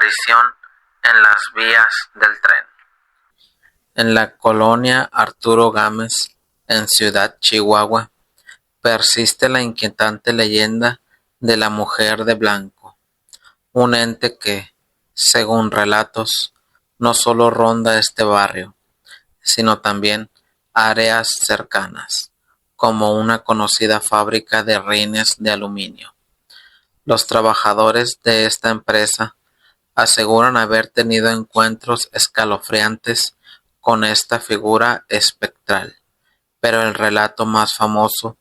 aparición en las vías del tren. En la colonia Arturo Gámez, en Ciudad Chihuahua, persiste la inquietante leyenda de la mujer de blanco, un ente que, según relatos, no solo ronda este barrio, sino también áreas cercanas, como una conocida fábrica de rines de aluminio. Los trabajadores de esta empresa aseguran haber tenido encuentros escalofriantes con esta figura espectral, pero el relato más famoso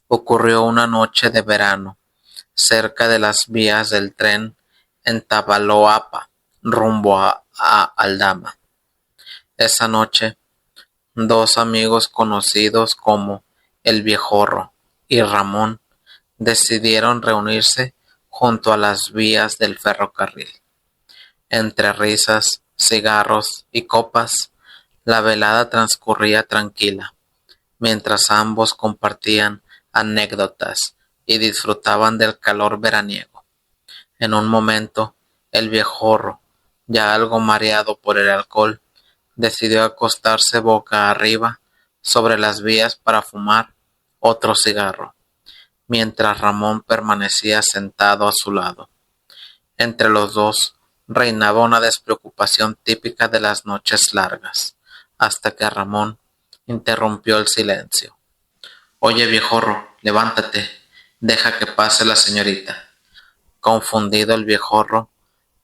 ocurrió una noche de verano, cerca de las vías del tren en Tabaloapa, rumbo a Aldama. Esa noche, dos amigos conocidos como el Viejorro y Ramón decidieron reunirse junto a las vías del ferrocarril. Entre risas, cigarros y copas, la velada transcurría tranquila, mientras ambos compartían anécdotas y disfrutaban del calor veraniego. En un momento, el Viejorro, ya algo mareado por el alcohol, decidió acostarse boca arriba sobre las vías para fumar otro cigarro, mientras Ramón permanecía sentado a su lado. Entre los dos reinaba una despreocupación típica de las noches largas, hasta que Ramón interrumpió el silencio. «Oye, Viejorro, levántate, deja que pase la señorita». Confundido, el Viejorro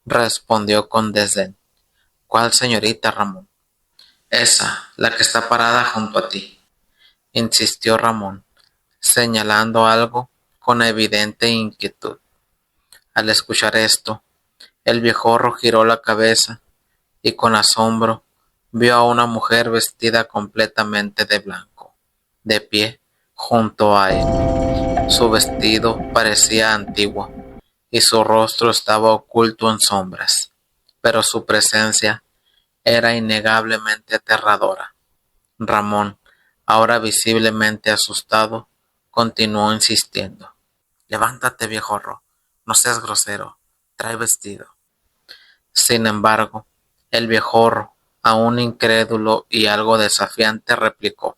respondió con desdén: «¿Cuál señorita, Ramón?» «Esa, la que está parada junto a ti», insistió Ramón, señalando algo con evidente inquietud. Al escuchar esto, el Viejorro giró la cabeza y con asombro vio a una mujer vestida completamente de blanco, de pie junto a él. Su vestido parecía antiguo y su rostro estaba oculto en sombras, pero su presencia era innegablemente aterradora. Ramón, ahora visiblemente asustado, continuó insistiendo: «Levántate, Viejorro, no seas grosero, trae vestido». Sin embargo, el Viejorro, aún incrédulo y algo desafiante, replicó: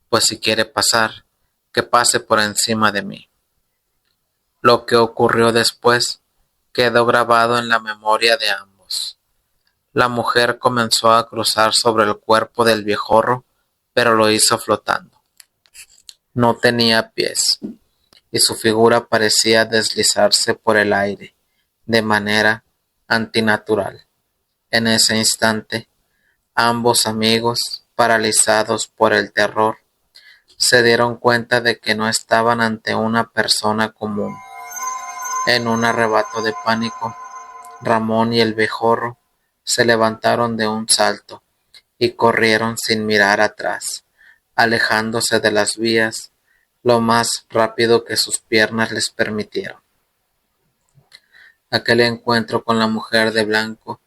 «Pues si quiere pasar, que pase por encima de mí». Lo que ocurrió después quedó grabado en la memoria de ambos. La mujer comenzó a cruzar sobre el cuerpo del Viejorro, pero lo hizo flotando. No tenía pies, y su figura parecía deslizarse por el aire de manera antinatural. En ese instante, ambos amigos, paralizados por el terror, se dieron cuenta de que no estaban ante una persona común. En un arrebato de pánico, Ramón y el Viejorro se levantaron de un salto y corrieron sin mirar atrás, alejándose de las vías lo más rápido que sus piernas les permitieron. Aquel encuentro con la mujer de blanco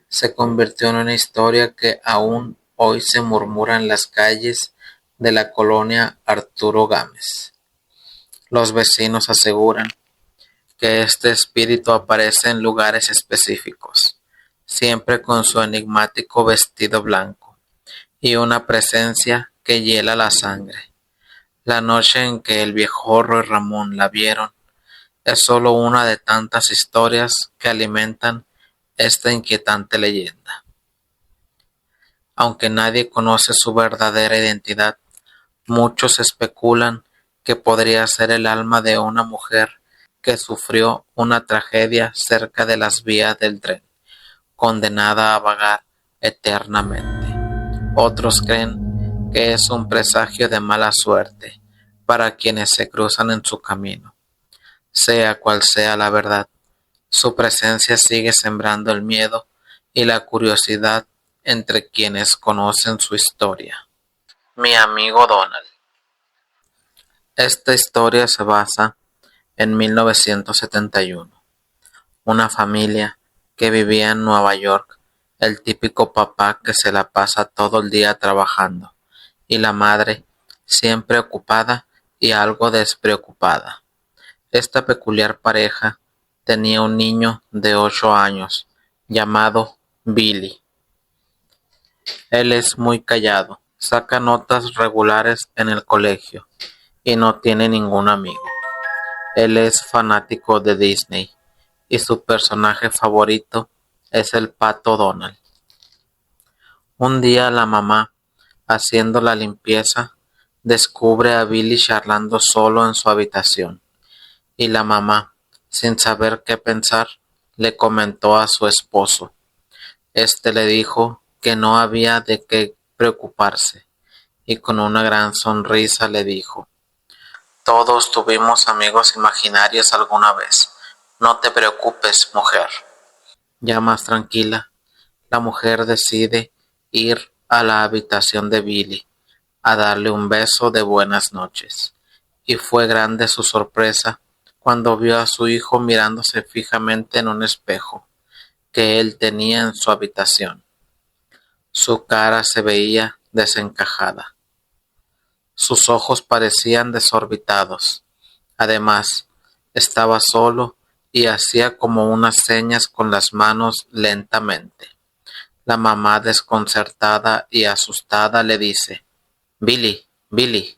se convirtió en una historia que aún hoy se murmura en las calles de la colonia Arturo Gámez. Los vecinos aseguran que este espíritu aparece en lugares específicos, siempre con su enigmático vestido blanco y una presencia que hiela la sangre. La noche en que el Viejorro y Ramón la vieron es solo una de tantas historias que alimentan esta inquietante leyenda. Aunque nadie conoce su verdadera identidad, muchos especulan que podría ser el alma de una mujer que sufrió una tragedia cerca de las vías del tren, condenada a vagar eternamente. Otros creen que es un presagio de mala suerte para quienes se cruzan en su camino. Sea cual sea la verdad, su presencia sigue sembrando el miedo y la curiosidad entre quienes conocen su historia. Mi amigo Donald. Esta historia se basa en 1971. Una familia que vivía en Nueva York, el típico papá que se la pasa todo el día trabajando y la madre siempre ocupada y algo despreocupada. Esta peculiar pareja tenía un niño de 8 años llamado Billy. Él es muy callado, saca notas regulares en el colegio y no tiene ningún amigo. Él es fanático de Disney y su personaje favorito es el pato Donald. Un día la mamá, haciendo la limpieza, descubre a Billy charlando solo en su habitación y la mamá, sin saber qué pensar, le comentó a su esposo. Este le dijo que no había de qué preocuparse y con una gran sonrisa le dijo: todos tuvimos amigos imaginarios alguna vez. No te preocupes, mujer. Ya más tranquila, la mujer decide ir a la habitación de Billy a darle un beso de buenas noches. Y fue grande su sorpresa cuando vio a su hijo mirándose fijamente en un espejo que él tenía en su habitación. Su cara se veía desencajada. Sus ojos parecían desorbitados. Además, estaba solo y hacía como unas señas con las manos lentamente. La mamá, desconcertada y asustada, le dice: Billy, Billy.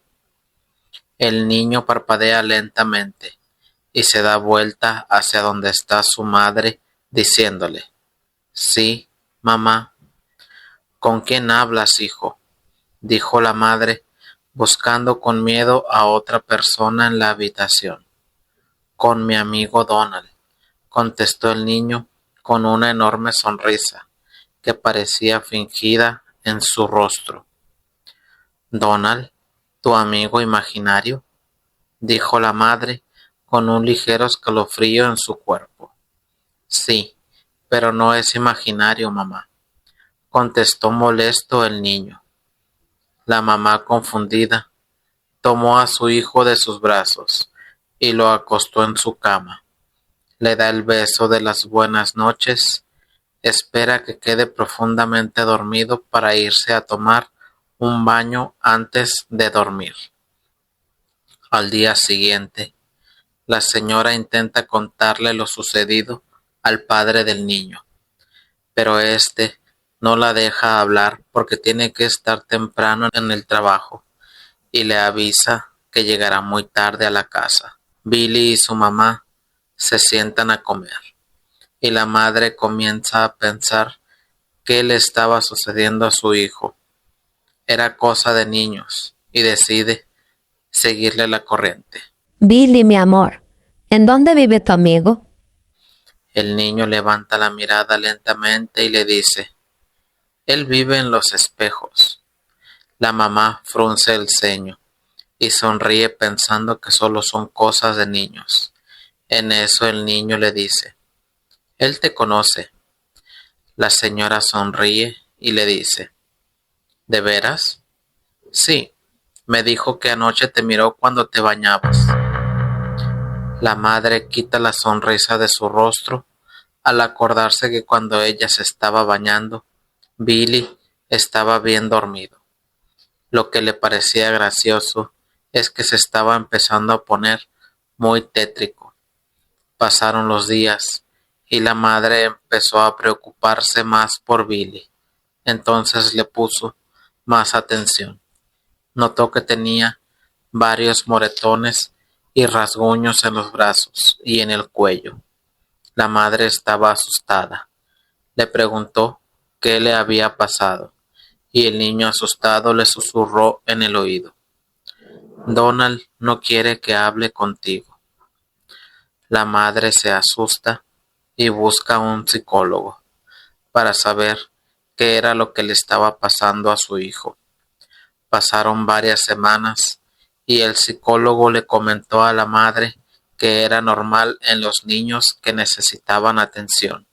El niño parpadea lentamente y se da vuelta hacia donde está su madre, diciéndole: sí, mamá. ¿Con quién hablas, hijo?, dijo la madre, buscando con miedo a otra persona en la habitación. Con mi amigo Donald, contestó el niño con una enorme sonrisa que parecía fingida en su rostro. Donald, ¿tu amigo imaginario?, dijo la madre con un ligero escalofrío en su cuerpo. Sí, pero no es imaginario, mamá, contestó molesto el niño. La mamá, confundida, tomó a su hijo de sus brazos y lo acostó en su cama. Le da el beso de las buenas noches, espera que quede profundamente dormido para irse a tomar un baño antes de dormir. Al día siguiente, la señora intenta contarle lo sucedido al padre del niño, pero éste no la deja hablar porque tiene que estar temprano en el trabajo y le avisa que llegará muy tarde a la casa. Billy y su mamá se sientan a comer y la madre comienza a pensar qué le estaba sucediendo a su hijo. Era cosa de niños y decide seguirle la corriente. Billy, mi amor, ¿en dónde vive tu amigo? El niño levanta la mirada lentamente y le dice: él vive en los espejos. La mamá frunce el ceño y sonríe pensando que solo son cosas de niños. En eso el niño le dice: él te conoce. La señora sonríe y le dice: ¿de veras? Sí, me dijo que anoche te miró cuando te bañabas. La madre quita la sonrisa de su rostro al acordarse que cuando ella se estaba bañando, Billy estaba bien dormido. Lo que le parecía gracioso es que se estaba empezando a poner muy tétrico. Pasaron los días y la madre empezó a preocuparse más por Billy. Entonces le puso más atención. Notó que tenía varios moretones y rasguños en los brazos y en el cuello. La madre estaba asustada. Le preguntó qué le había pasado y el niño, asustado, le susurró en el oído: Donald no quiere que hable contigo. La madre se asusta y busca un psicólogo para saber qué era lo que le estaba pasando a su hijo. Pasaron varias semanas y el psicólogo le comentó a la madre que era normal en los niños que necesitaban atención.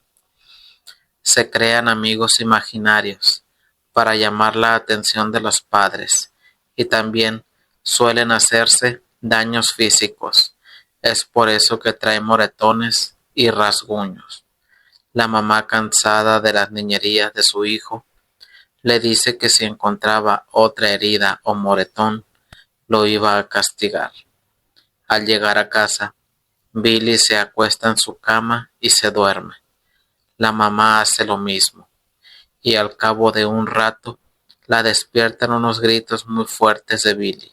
Se crean amigos imaginarios para llamar la atención de los padres y también suelen hacerse daños físicos. Es por eso que trae moretones y rasguños. La mamá, cansada de las niñerías de su hijo, le dice que si encontraba otra herida o moretón, lo iba a castigar. Al llegar a casa, Billy se acuesta en su cama y se duerme. La mamá hace lo mismo, y al cabo de un rato la despiertan unos gritos muy fuertes de Billy.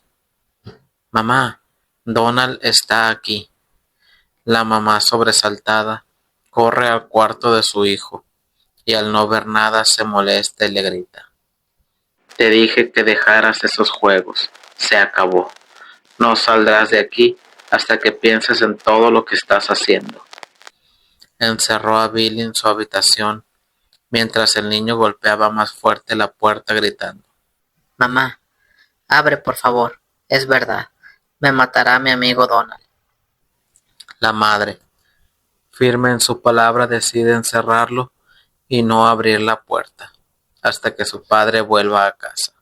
Mamá, Donald está aquí. La mamá, sobresaltada, corre al cuarto de su hijo y al no ver nada se molesta y le grita. Te dije que dejaras esos juegos. Se acabó. No saldrás de aquí hasta que pienses en todo lo que estás haciendo. Encerró a Billy en su habitación mientras el niño golpeaba más fuerte la puerta gritando. Mamá, abre por favor. Es verdad. Me matará mi amigo Donald. La madre, firme en su palabra, decide encerrarlo y no abrir la puerta hasta que su padre vuelva a casa,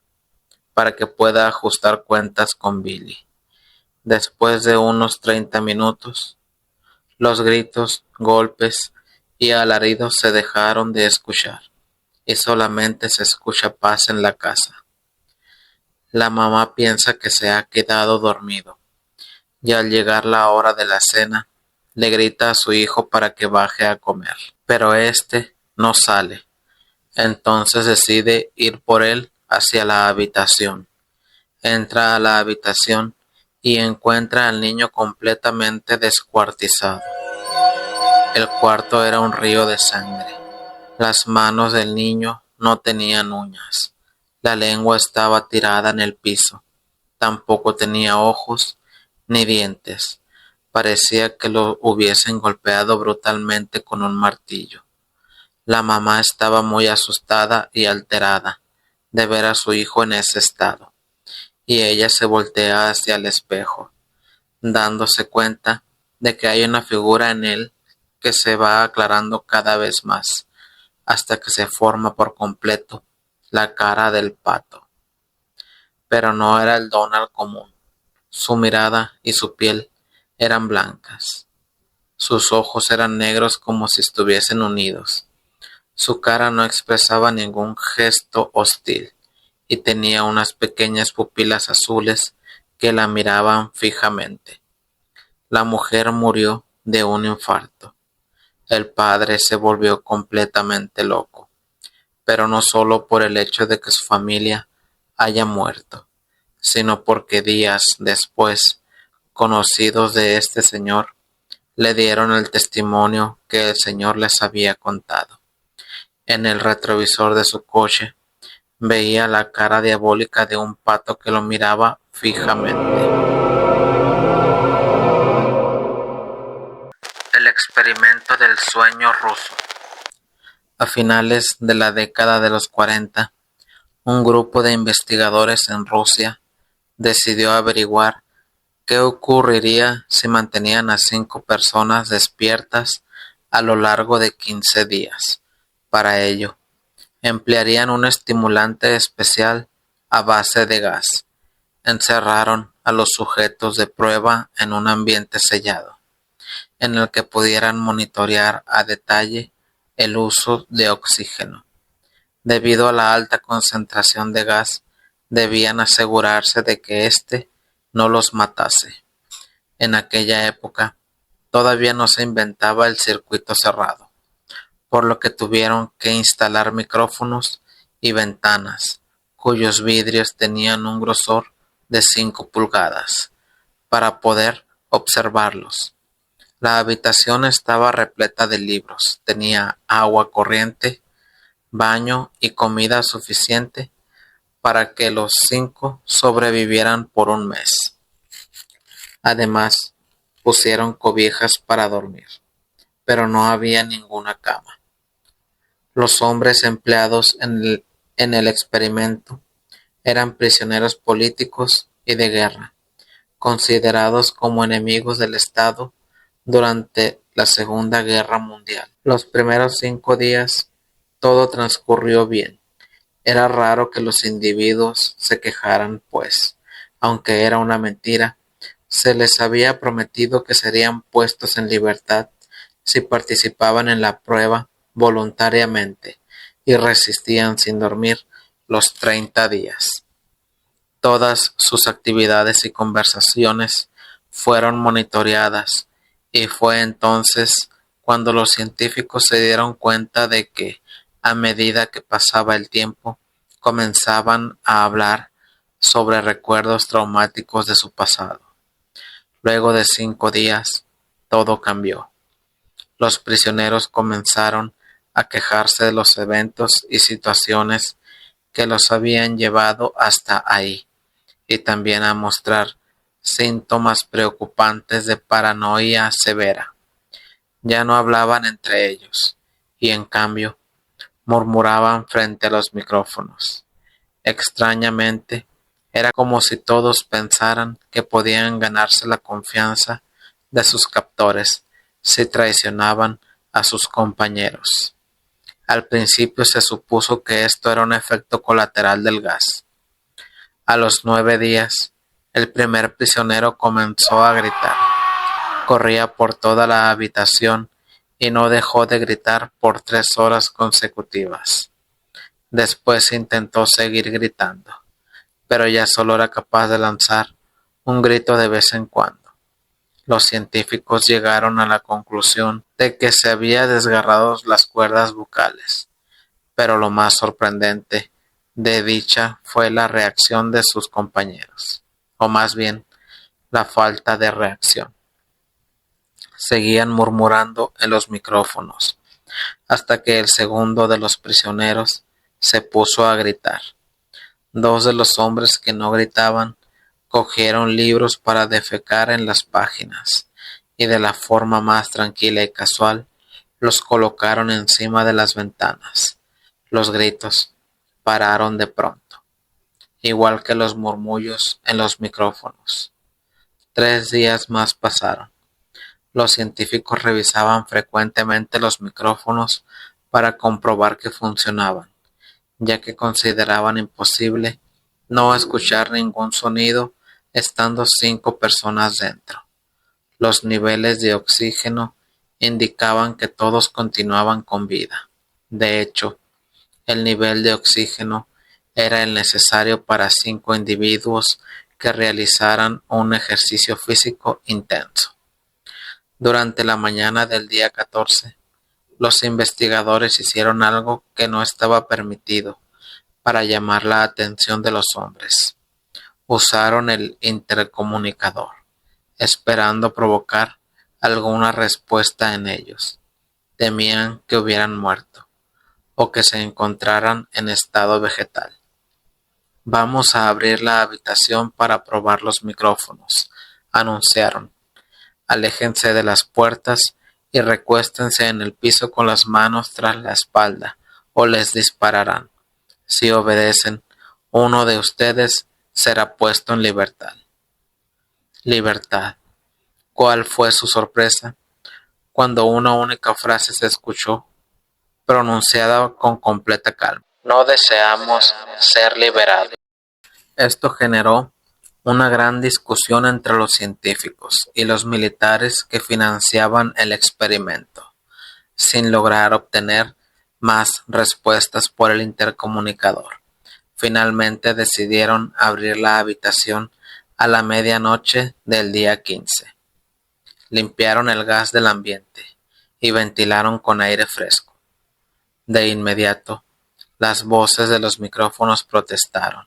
para que pueda ajustar cuentas con Billy. Después de unos 30 minutos, los gritos, golpes y alaridos se dejaron de escuchar y solamente se escucha paz en la casa. La mamá piensa que se ha quedado dormido y al llegar la hora de la cena, le grita a su hijo para que baje a comer, pero este no sale. Entonces decide ir por él hacia la habitación. Entra a la habitación y encuentra al niño completamente descuartizado. El cuarto era un río de sangre. Las manos del niño no tenían uñas. La lengua estaba tirada en el piso. Tampoco tenía ojos ni dientes. Parecía que lo hubiesen golpeado brutalmente con un martillo. La mamá estaba muy asustada y alterada de ver a su hijo en ese estado, y ella se voltea hacia el espejo, dándose cuenta de que hay una figura en él que se va aclarando cada vez más, hasta que se forma por completo la cara del pato. Pero no era el Donald común. Su mirada y su piel eran blancas. Sus ojos eran negros como si estuviesen unidos. Su cara no expresaba ningún gesto hostil y tenía unas pequeñas pupilas azules que la miraban fijamente. La mujer murió de un infarto. El padre se volvió completamente loco, pero no solo por el hecho de que su familia haya muerto, sino porque días después, conocidos de este señor le dieron el testimonio que el señor les había contado. En el retrovisor de su coche veía la cara diabólica de un pato que lo miraba fijamente. El experimento del sueño ruso. A finales de la década de los 40, un grupo de investigadores en Rusia decidió averiguar qué ocurriría si mantenían a 5 personas despiertas a lo largo de 15 días. Para ello, emplearían un estimulante especial a base de gas. Encerraron a los sujetos de prueba en un ambiente sellado, en el que pudieran monitorear a detalle el uso de oxígeno. Debido a la alta concentración de gas, debían asegurarse de que éste no los matase. En aquella época, todavía no se inventaba el circuito cerrado, por lo que tuvieron que instalar micrófonos y ventanas, cuyos vidrios tenían un grosor de 5 pulgadas, para poder observarlos. La habitación estaba repleta de libros, tenía agua corriente, baño y comida suficiente para que los 5 sobrevivieran por un mes. Además, pusieron cobijas para dormir, pero no había ninguna cama. Los hombres empleados en el experimento eran prisioneros políticos y de guerra, considerados como enemigos del Estado durante la Segunda Guerra Mundial. Los primeros 5 días todo transcurrió bien. Era raro que los individuos se quejaran, pues, aunque era una mentira, se les había prometido que serían puestos en libertad si participaban en la prueba voluntariamente y resistían sin dormir los 30 días. Todas sus actividades y conversaciones fueron monitoreadas y fue entonces Cuando los científicos se dieron cuenta de que, a medida que pasaba el tiempo, comenzaban a hablar sobre recuerdos traumáticos de su pasado. Luego de 5 días, todo cambió. Los prisioneros comenzaron a quejarse de los eventos y situaciones que los habían llevado hasta ahí, y también a mostrar síntomas preocupantes de paranoia severa. Ya no hablaban entre ellos, y en cambio, murmuraban frente a los micrófonos. Extrañamente, era como si todos pensaran que podían ganarse la confianza de sus captores si traicionaban a sus compañeros. Al principio se supuso que esto era un efecto colateral del gas. A los 9 días, el primer prisionero comenzó a gritar. Corría por toda la habitación y no dejó de gritar por 3 horas consecutivas. Después intentó seguir gritando, pero ya solo era capaz de lanzar un grito de vez en cuando. Los científicos llegaron a la conclusión de que se había desgarrado las cuerdas vocales, pero lo más sorprendente de dicha fue la reacción de sus compañeros, o más bien, la falta de reacción. Seguían murmurando en los micrófonos, hasta que el segundo de los prisioneros se puso a gritar. 2 de los hombres que no gritaban cogieron libros para defecar en las páginas y de la forma más tranquila y casual los colocaron encima de las ventanas. Los gritos pararon de pronto, igual que los murmullos en los micrófonos. 3 días más pasaron. Los científicos revisaban frecuentemente los micrófonos para comprobar que funcionaban, ya que consideraban imposible no escuchar ningún sonido estando 5 personas dentro. Los niveles de oxígeno indicaban que todos continuaban con vida. De hecho, el nivel de oxígeno era el necesario para 5 individuos que realizaran un ejercicio físico intenso. Durante la mañana del día 14, los investigadores hicieron algo que no estaba permitido para llamar la atención de los hombres. Usaron el intercomunicador, esperando provocar alguna respuesta en ellos. Temían que hubieran muerto o que se encontraran en estado vegetal. Vamos a abrir la habitación para probar los micrófonos, anunciaron. Aléjense de las puertas y recuéstense en el piso con las manos tras la espalda o les dispararán. Si obedecen, uno de ustedes será puesto en libertad. Libertad. ¿Cuál fue su sorpresa cuando una única frase se escuchó, pronunciada con completa calma? No deseamos ser liberados. Esto generó una gran discusión entre los científicos y los militares que financiaban el experimento, sin lograr obtener más respuestas por el intercomunicador. Finalmente decidieron abrir la habitación a la medianoche del día 15. Limpiaron el gas del ambiente y ventilaron con aire fresco. De inmediato, las voces de los micrófonos protestaron.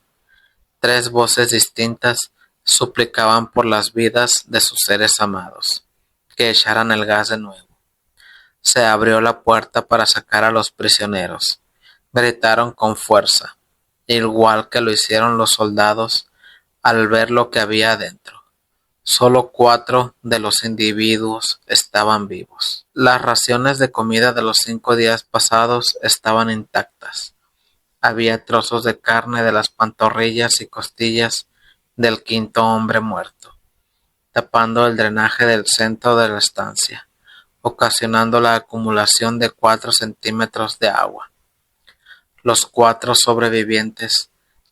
3 voces distintas suplicaban por las vidas de sus seres amados, que echaran el gas de nuevo. Se abrió la puerta para sacar a los prisioneros. Gritaron con fuerza, igual que lo hicieron los soldados al ver lo que había adentro. Solo 4 de los individuos estaban vivos. Las raciones de comida de los 5 días pasados estaban intactas. Había trozos de carne de las pantorrillas y costillas del 5.º hombre muerto, tapando el drenaje del centro de la estancia, ocasionando la acumulación de 4 centímetros de agua. Los 4 sobrevivientes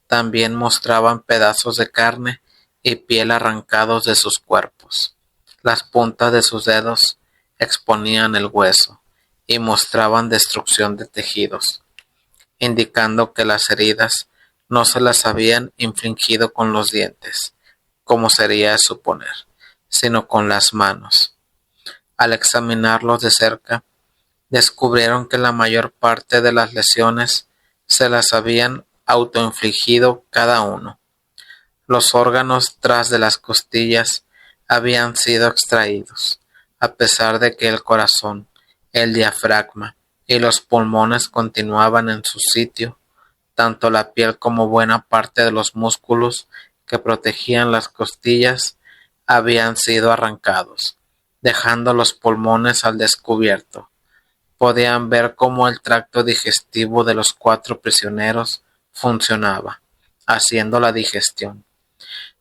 también mostraban pedazos de carne y piel arrancados de sus cuerpos. Las puntas de sus dedos exponían el hueso y mostraban destrucción de tejidos, indicando que las heridas no se las habían infligido con los dientes, como sería de suponer, sino con las manos. Al examinarlos de cerca, descubrieron que la mayor parte de las lesiones se las habían autoinfligido cada uno. Los órganos tras de las costillas habían sido extraídos, a pesar de que el corazón, el diafragma y los pulmones continuaban en su sitio. Tanto la piel como buena parte de los músculos que protegían las costillas habían sido arrancados, dejando los pulmones al descubierto. Podían ver cómo el tracto digestivo de los 4 prisioneros funcionaba, haciendo la digestión.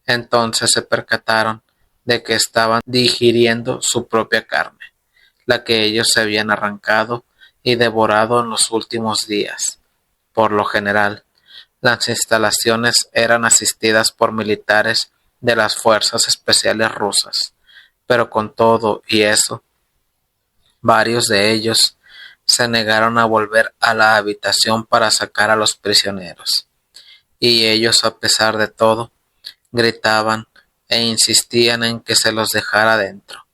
Entonces se percataron de que estaban digiriendo su propia carne, la que ellos se habían arrancado y devorado en los últimos días. Por lo general, las instalaciones eran asistidas por militares de las fuerzas especiales rusas, pero con todo y eso, varios de ellos se negaron a volver a la habitación para sacar a los prisioneros, y ellos, a pesar de todo, gritaban e insistían en que se los dejara dentro,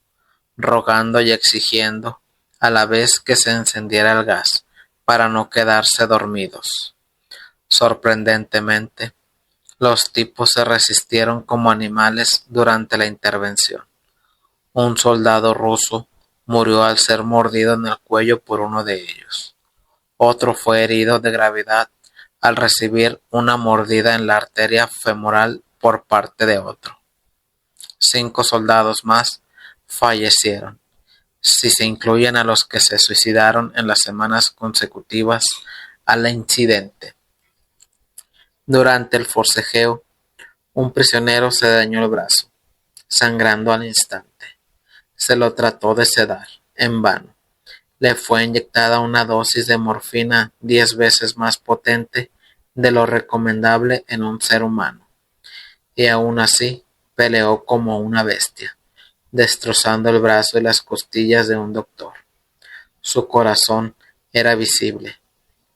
rogando y exigiendo a la vez que se encendiera el gas para no quedarse dormidos. Sorprendentemente, los tipos se resistieron como animales durante la intervención. Un soldado ruso murió al ser mordido en el cuello por uno de ellos. Otro fue herido de gravedad al recibir una mordida en la arteria femoral por parte de otro. 5 soldados más fallecieron, si se incluyen a los que se suicidaron en las semanas consecutivas al incidente. Durante el forcejeo, un prisionero se dañó el brazo, sangrando al instante. Se lo trató de sedar, en vano. Le fue inyectada una dosis de morfina 10 veces más potente de lo recomendable en un ser humano, y aún así peleó como una bestia, destrozando el brazo y las costillas de un doctor. Su corazón era visible,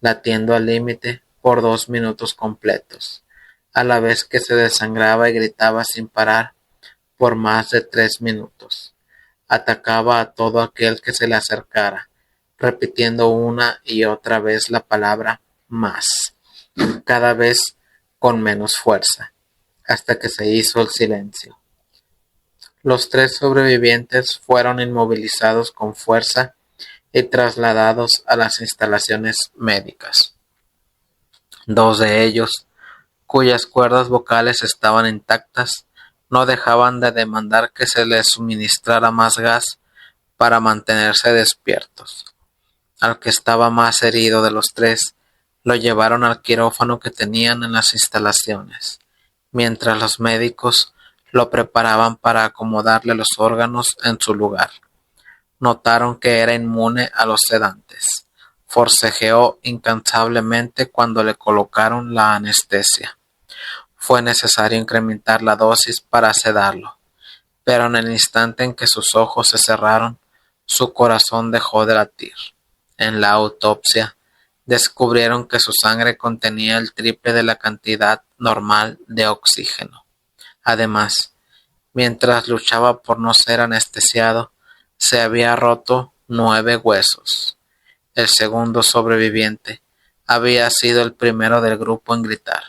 latiendo al límite por 2 minutos completos, a la vez que se desangraba y gritaba sin parar por más de 3 minutos. Atacaba a todo aquel que se le acercara, repitiendo una y otra vez la palabra más, cada vez con menos fuerza, hasta que se hizo el silencio. Los 3 sobrevivientes fueron inmovilizados con fuerza y trasladados a las instalaciones médicas. 2 de ellos, cuyas cuerdas vocales estaban intactas, no dejaban de demandar que se les suministrara más gas para mantenerse despiertos. Al que estaba más herido de los 3, lo llevaron al quirófano que tenían en las instalaciones, mientras los médicos lo preparaban para acomodarle los órganos en su lugar. Notaron que era inmune a los sedantes. Forcejeó incansablemente cuando le colocaron la anestesia. Fue necesario incrementar la dosis para sedarlo, pero en el instante en que sus ojos se cerraron, su corazón dejó de latir. En la autopsia, descubrieron que su sangre contenía el triple de la cantidad normal de oxígeno. Además, mientras luchaba por no ser anestesiado, se había roto 9 huesos. El segundo sobreviviente había sido el primero del grupo en gritar.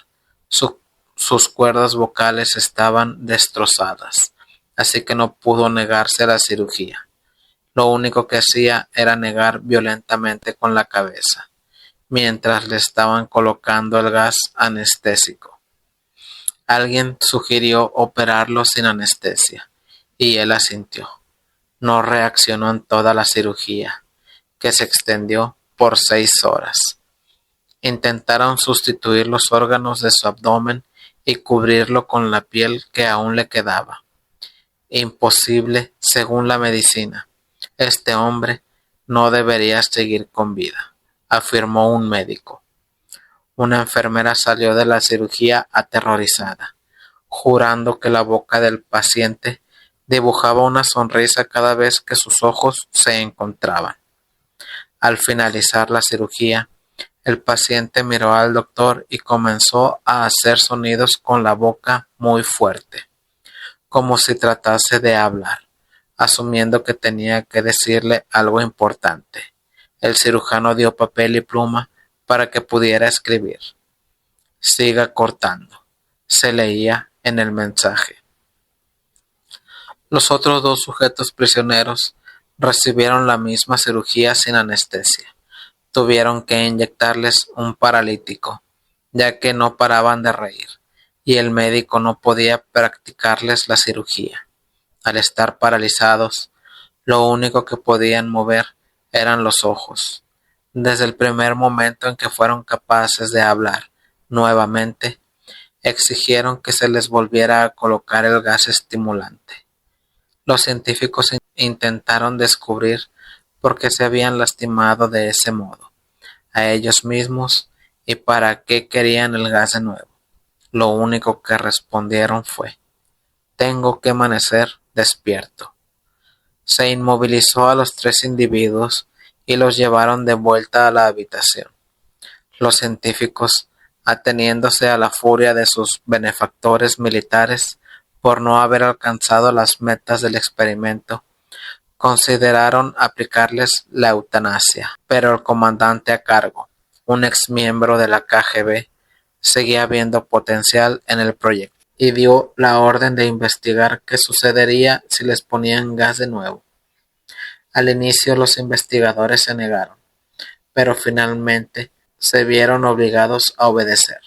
Sus cuerdas vocales estaban destrozadas, así que no pudo negarse a la cirugía. Lo único que hacía era negar violentamente con la cabeza, mientras le estaban colocando el gas anestésico. Alguien sugirió operarlo sin anestesia, y él asintió. No reaccionó en toda la cirugía, que se extendió por 6 horas. Intentaron sustituir los órganos de su abdomen y cubrirlo con la piel que aún le quedaba. Imposible, según la medicina. Este hombre no debería seguir con vida, afirmó un médico. Una enfermera salió de la cirugía aterrorizada, jurando que la boca del paciente dibujaba una sonrisa cada vez que sus ojos se encontraban. Al finalizar la cirugía, el paciente miró al doctor y comenzó a hacer sonidos con la boca muy fuerte, como si tratase de hablar, asumiendo que tenía que decirle algo importante. El cirujano dio papel y pluma para que pudiera escribir. Siga cortando, se leía en el mensaje. Los otros dos sujetos prisioneros recibieron la misma cirugía sin anestesia. Tuvieron que inyectarles un paralítico, ya que no paraban de reír, y el médico no podía practicarles la cirugía. Al estar paralizados, lo único que podían mover eran los ojos. Desde el primer momento en que fueron capaces de hablar nuevamente, exigieron que se les volviera a colocar el gas estimulante. Los científicos intentaron descubrir por qué se habían lastimado de ese modo, a ellos mismos, y para qué querían el gas de nuevo. Lo único que respondieron fue: tengo que amanecer despierto. Se inmovilizó a los 3 individuos y los llevaron de vuelta a la habitación. Los científicos, ateniéndose a la furia de sus benefactores militares por no haber alcanzado las metas del experimento, consideraron aplicarles la eutanasia, pero el comandante a cargo, un exmiembro de la KGB, seguía viendo potencial en el proyecto y dio la orden de investigar qué sucedería si les ponían gas de nuevo. Al inicio los investigadores se negaron, pero finalmente se vieron obligados a obedecer.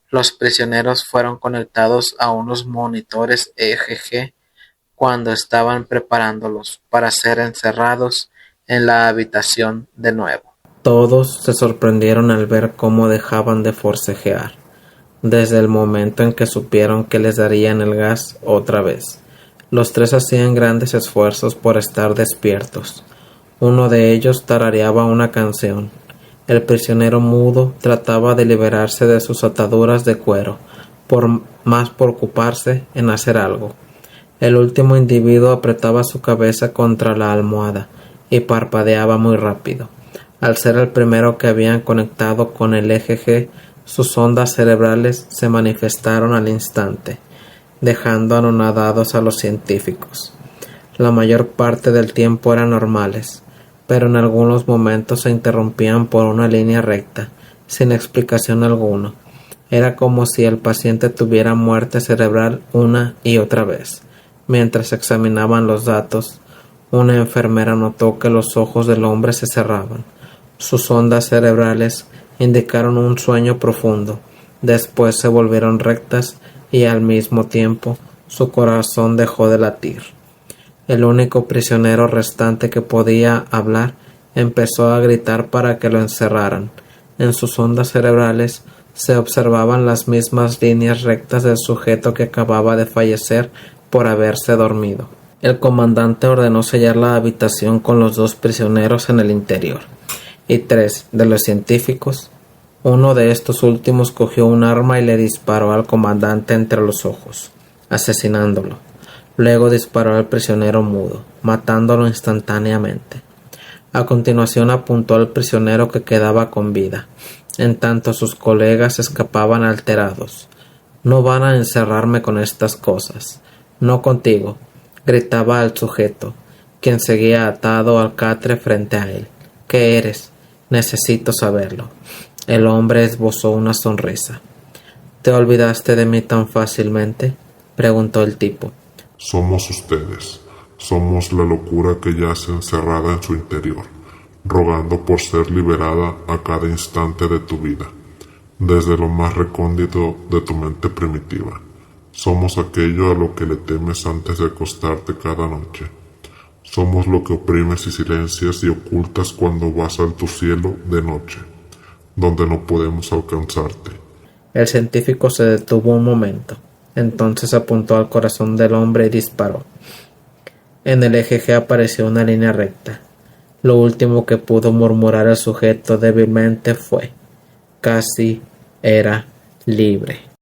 Los prisioneros fueron conectados a unos monitores EEG cuando estaban preparándolos para ser encerrados en la habitación de nuevo. Todos se sorprendieron al ver cómo dejaban de forcejear, desde el momento en que supieron que les darían el gas otra vez. Los 3 hacían grandes esfuerzos por estar despiertos. Uno de ellos tarareaba una canción. El prisionero mudo trataba de liberarse de sus ataduras de cuero, por ocuparse en hacer algo. El último individuo apretaba su cabeza contra la almohada y parpadeaba muy rápido. Al ser el primero que habían conectado con el EEG, sus ondas cerebrales se manifestaron al instante, dejando anonadados a los científicos. La mayor parte del tiempo eran normales, pero en algunos momentos se interrumpían por una línea recta, sin explicación alguna. Era como si el paciente tuviera muerte cerebral una y otra vez. Mientras examinaban los datos, una enfermera notó que los ojos del hombre se cerraban. Sus ondas cerebrales indicaron un sueño profundo. Después se volvieron rectas y al mismo tiempo su corazón dejó de latir. El único prisionero restante que podía hablar empezó a gritar para que lo encerraran. En sus ondas cerebrales se observaban las mismas líneas rectas del sujeto que acababa de fallecer por haberse dormido. El comandante ordenó sellar la habitación con los 2 prisioneros en el interior y 3 de los científicos. Uno de estos últimos cogió un arma y le disparó al comandante entre los ojos, asesinándolo. Luego disparó al prisionero mudo, matándolo instantáneamente. A continuación apuntó al prisionero que quedaba con vida, en tanto sus colegas escapaban alterados. «No van a encerrarme con estas cosas. No contigo», gritaba al sujeto, quien seguía atado al catre frente a él. «¿Qué eres? Necesito saberlo». El hombre esbozó una sonrisa. «¿Te olvidaste de mí tan fácilmente?», preguntó el tipo. Somos ustedes, somos la locura que yace encerrada en su interior, rogando por ser liberada a cada instante de tu vida, desde lo más recóndito de tu mente primitiva. Somos aquello a lo que le temes antes de acostarte cada noche. Somos lo que oprimes y silencias y ocultas cuando vas al tu cielo de noche, donde no podemos alcanzarte. El científico se detuvo un momento. Entonces apuntó al corazón del hombre y disparó. En el EEG apareció una línea recta. Lo último que pudo murmurar el sujeto débilmente fue: «Casi era libre».